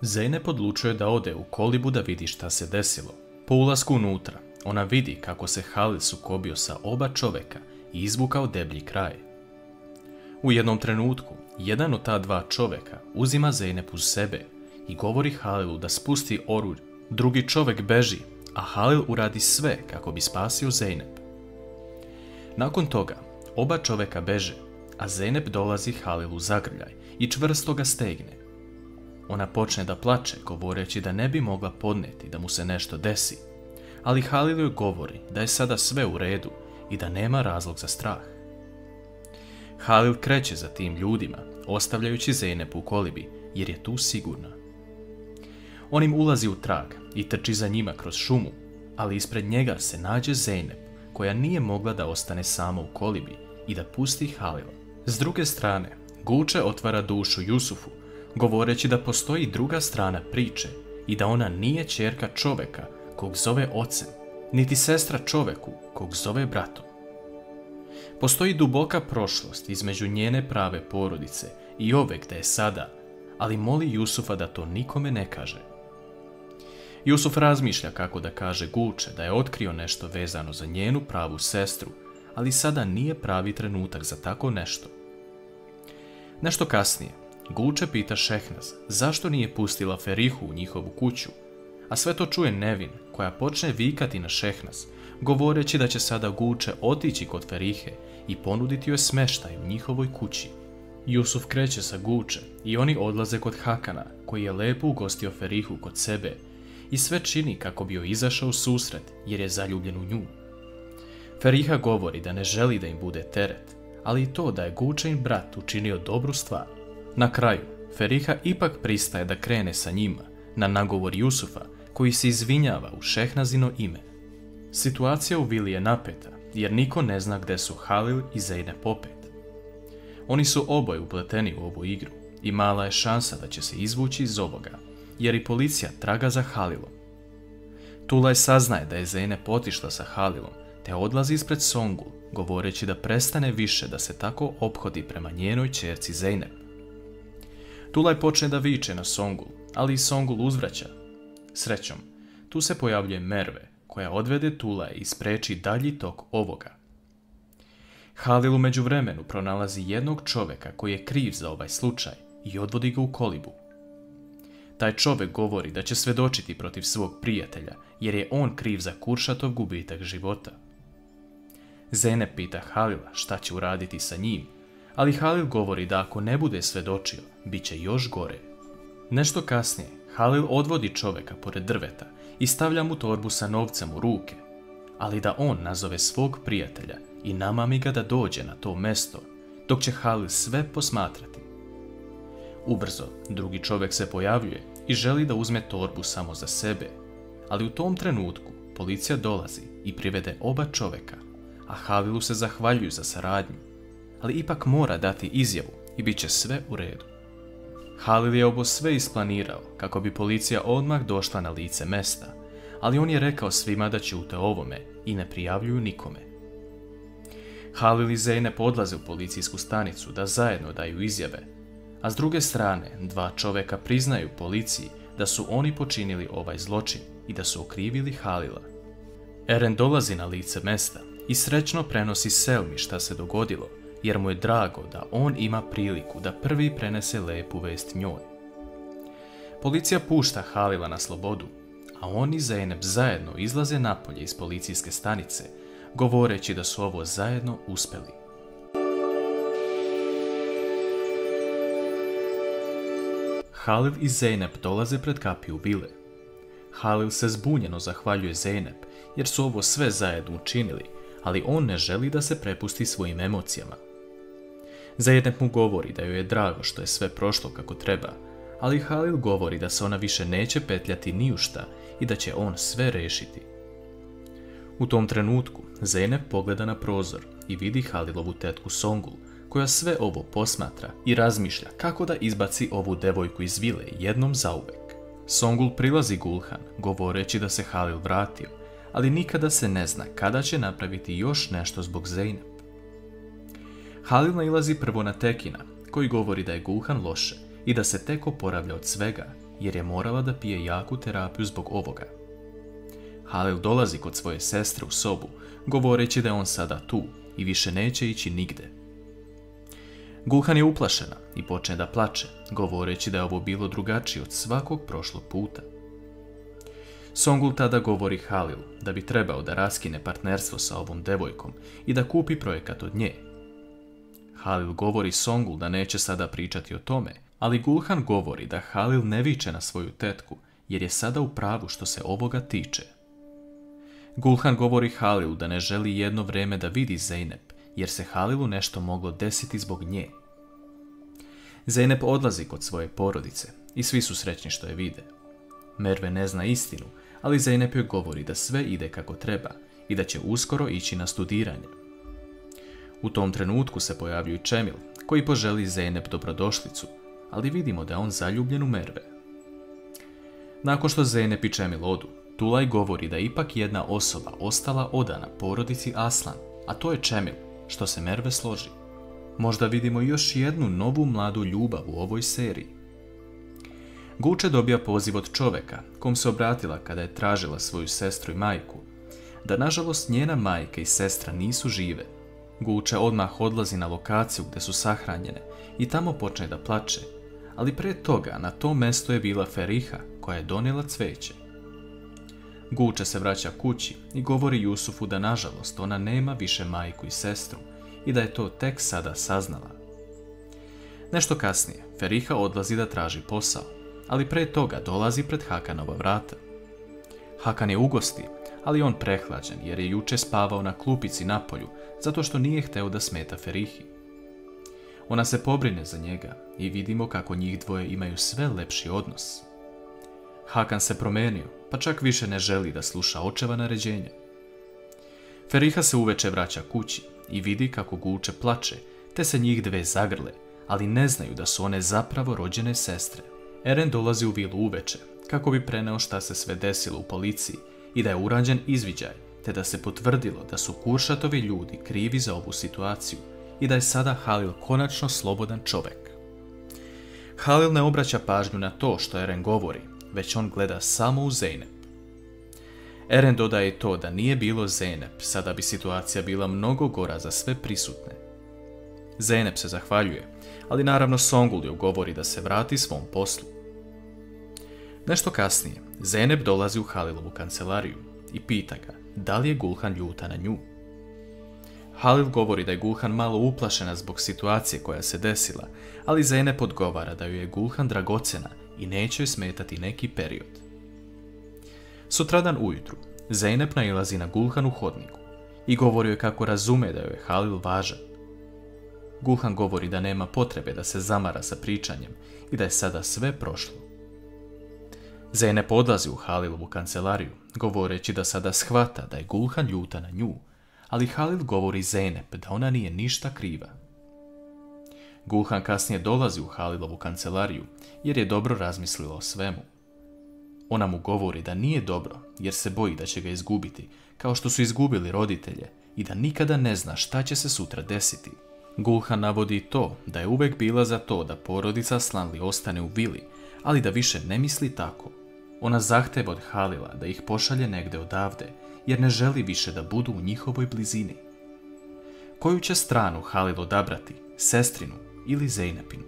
Zeynep odlučuje da ode u kolibu da vidi šta se desilo. Po ulasku unutra, ona vidi kako se Halil sukobio sa oba čoveka i izvukao deblji kraj. U jednom trenutku, jedan od ta dva čoveka uzima Zeynep uz sebe i govori Halilu da spusti oruđe. Drugi čovek beži, a Halil uradi sve kako bi spasio Zeynep. Nakon toga, oba čoveka beže, a Zeynep dolazi Halilu zagrljaj i čvrsto ga stegne. Ona počne da plače, govoreći da ne bi mogla podneti da mu se nešto desi, ali Halil joj govori da je sada sve u redu i da nema razlog za strah. Halil kreće za tim ljudima, ostavljajući Zeynep u kolibi, jer je tu sigurna. On im ulazi u trag i trči za njima kroz šumu, ali ispred njega se nađe Zeynep, koja nije mogla da ostane sama u kolibi i da pusti Halila. S druge strane, Guče otvara dušu Jusufu, govoreći da postoji druga strana priče i da ona nije ćerka čoveka kog zove ocem, niti sestra čoveku kog zove bratom. Postoji duboka prošlost između njene prave porodice i ove gde je sada, ali moli Jusufa da to nikome ne kaže. Jusuf razmišlja kako da kaže Guče da je otkrio nešto vezano za njenu pravu sestru, ali sada nije pravi trenutak za tako nešto. Nešto kasnije, Guče pita Šehnaz zašto nije pustila Ferihu u njihovu kuću, a sve to čuje Nevin, koja počne vikati na Šehnaz, govoreći da će sada Guče otići kod Ferihe i ponuditi joj smeštaj u njihovoj kući. Jusuf kreće sa Guče i oni odlaze kod Hakana, koji je lepo ugostio Ferihu kod sebe i sve čini kako bi joj izašao u susret jer je zaljubljen u nju. Feriha govori da ne želi da im bude teret, ali i to da je Gučin brat učinio dobru stvar. Na kraju, Feriha ipak pristaje da krene sa njima, na nagovor Jusufa, koji se izvinjava u Šehnazino ime. Situacija u vili je napeta, jer niko ne zna gde su Halil i Zeynep opet. Oni su oboje upleteni u ovu igru i mala je šansa da će se izvući iz ovoga, jer i policija traga za Halilom. Tulaj saznaje da je Zeynep otišla sa Halilom, te odlazi ispred Songul, govoreći da prestane više da se tako ophodi prema njenoj ćerci Zeynep. Tulaj počne da viče na Songul, ali i Songul uzvraća. Srećom, tu se pojavljuje Merve, koja odvede Tulaja i spreči dalji tok ovoga. Halil u međuvremenu pronalazi jednog čoveka koji je kriv za ovaj slučaj i odvodi ga u kolibu. Taj čovek govori da će svedočiti protiv svog prijatelja, jer je on kriv za Kuršatov gubitak života. Zeynep pita Halila šta će uraditi sa njim, ali Halil govori da ako ne bude svedočio, bit će još gore. Nešto kasnije, Halil odvodi čoveka pored drveta i stavlja mu torbu sa novcem u ruke, ali da on nazove svog prijatelja i namami ga da dođe na to mesto, dok će Halil sve posmatrati. Ubrzo, drugi čovek se pojavljuje i želi da uzme torbu samo za sebe, ali u tom trenutku policija dolazi i privede oba čoveka, a Halilu se zahvaljuju za saradnju, ali ipak mora dati izjavu i bit će sve u redu. Halil je ovo sve isplanirao kako bi policija odmah došla na lice mesta, ali on je rekao svima da ćute o ovome i ne prijavljuju nikome. Halil i Zeynep odlaze u policijsku stanicu da zajedno daju izjave, a s druge strane dva čoveka priznaju policiji da su oni počinili ovaj zločin i da su okrivili Halila. Eren dolazi na lice mesta i srećno prenosi Selmi šta se dogodilo, jer mu je drago da on ima priliku da prvi prenese lepu vest njoj. Policija pušta Halila na slobodu, a on i Zeynep zajedno izlaze napolje iz policijske stanice, govoreći da su ovo zajedno uspeli. Halil i Zeynep dolaze pred kapiju vile. Halil se zbunjeno zahvaljuje Zeynep, jer su ovo sve zajedno učinili, ali on ne želi da se prepusti svojim emocijama. Zeynep mu govori da joj je drago što je sve prošlo kako treba, ali Halil govori da se ona više neće petljati ni u šta i da će on sve rešiti. U tom trenutku Zeynep pogleda na prozor i vidi Halilovu tetku Songul, koja sve ovo posmatra i razmišlja kako da izbaci ovu devojku iz vile jednom zauvek. Songul prilazi Gulhan, govoreći da se Halil vratio, ali nikada se ne zna kada će napraviti još nešto zbog Zeynep. Halil nailazi prvo na Tekina, koji govori da je Gulhan loše i da se tek oporavlja od svega, jer je morala da pije jaku terapiju zbog ovoga. Halil dolazi kod svoje sestre u sobu, govoreći da je on sada tu i više neće ići nigde. Gulhan je uplašena i počne da plače, govoreći da je ovo bilo drugačije od svakog prošlog puta. Songul tada govori Halilu da bi trebao da raskine partnerstvo sa ovom devojkom i da kupi projekat od nje. Halil govori Songul da neće sada pričati o tome, ali Gulhan govori da Halil ne viče na svoju tetku jer je sada u pravu što se ovoga tiče. Gulhan govori Halilu da ne želi jedno vrijeme da vidi Zeynep jer se Halilu nešto moglo desiti zbog nje. Zeynep odlazi kod svoje porodice i svi su srećni što je vide. Merve ne zna istinu, ali Zeynep joj govori da sve ide kako treba i da će uskoro ići na studiranje. U tom trenutku se pojavljuje Čemil, koji poželi Zeynep dobrodošlicu, ali vidimo da je on zaljubljen u Merve. Nakon što Zeynep i Čemil odu, Tulaj govori da ipak jedna osoba ostala odana porodici Aslan, a to je Čemil, što se Merve složi. Možda vidimo još jednu novu mladu ljubav u ovoj seriji. Guče dobija poziv od čoveka kom se obratila kada je tražila svoju sestru i majku, da nažalost njena majka i sestra nisu žive. Guče odmah odlazi na lokaciju gdje su sahranjene i tamo počne da plače, ali pre toga na tom mjestu je bila Feriha koja je donijela cveće. Guče se vraća kući i govori Jusufu da nažalost ona nema više majku i sestru i da je to tek sada saznala. Nešto kasnije Feriha odlazi da traži posao, ali pre toga dolazi pred Hakanova vrata. Hakan je u gosti, ali on prehlađen jer je juče spavao na klupici napolju zato što nije hteo da smeta Ferihi. Ona se pobrine za njega i vidimo kako njih dvoje imaju sve lepši odnos. Hakan se promenio, pa čak više ne želi da sluša očeva naređenja. Feriha se uveče vraća kući i vidi kako Guče plače, te se njih dve zagrle, ali ne znaju da su one zapravo rođene sestre. Eren dolazi u vilu uveče, kako bi preneo šta se sve desilo u policiji i da je urađen izviđaj, te da se potvrdilo da su Kuršatovi ljudi krivi za ovu situaciju i da je sada Halil konačno slobodan čovek. Halil ne obraća pažnju na to što Eren govori, već on gleda samo u Zeynep. Eren dodaje i to da nije bilo Zeynep, sada bi situacija bila mnogo gora za sve prisutne. Zeynep se zahvaljuje, ali naravno Songul joj govori da se vrati svom poslu. Nešto kasnije, Zeynep dolazi u Halilovu kancelariju i pita ga da li je Gulhan ljuta na nju. Halil govori da je Gulhan malo uplašena zbog situacije koja se desila, ali Zeynep odgovara da joj je Gulhan dragocena i neće joj smetati neki period. Sutradan ujutru, Zeynep nailazi na Gulhan u hodniku i govori joj kako razume da joj je Halil važan. Gulhan govori da nema potrebe da se zamara sa pričanjem i da je sada sve prošlo. Zeynep odlazi u Halilovu kancelariju, govoreći da sada shvata da je Gulhan ljuta na nju, ali Halil govori Zeynep da ona nije ništa kriva. Gulhan kasnije dolazi u Halilovu kancelariju jer je dobro razmislila o svemu. Ona mu govori da nije dobro jer se boji da će ga izgubiti, kao što su izgubili roditelje, i da nikada ne zna šta će se sutra desiti. Gulhan navodi to da je uvek bila za to da porodica Slanli ostane u vili, ali da više ne misli tako. Ona zahteva od Halila da ih pošalje negde odavde, jer ne želi više da budu u njihovoj blizini. Koju će stranu Halil odabrati, sestrinu ili Zeynepinu?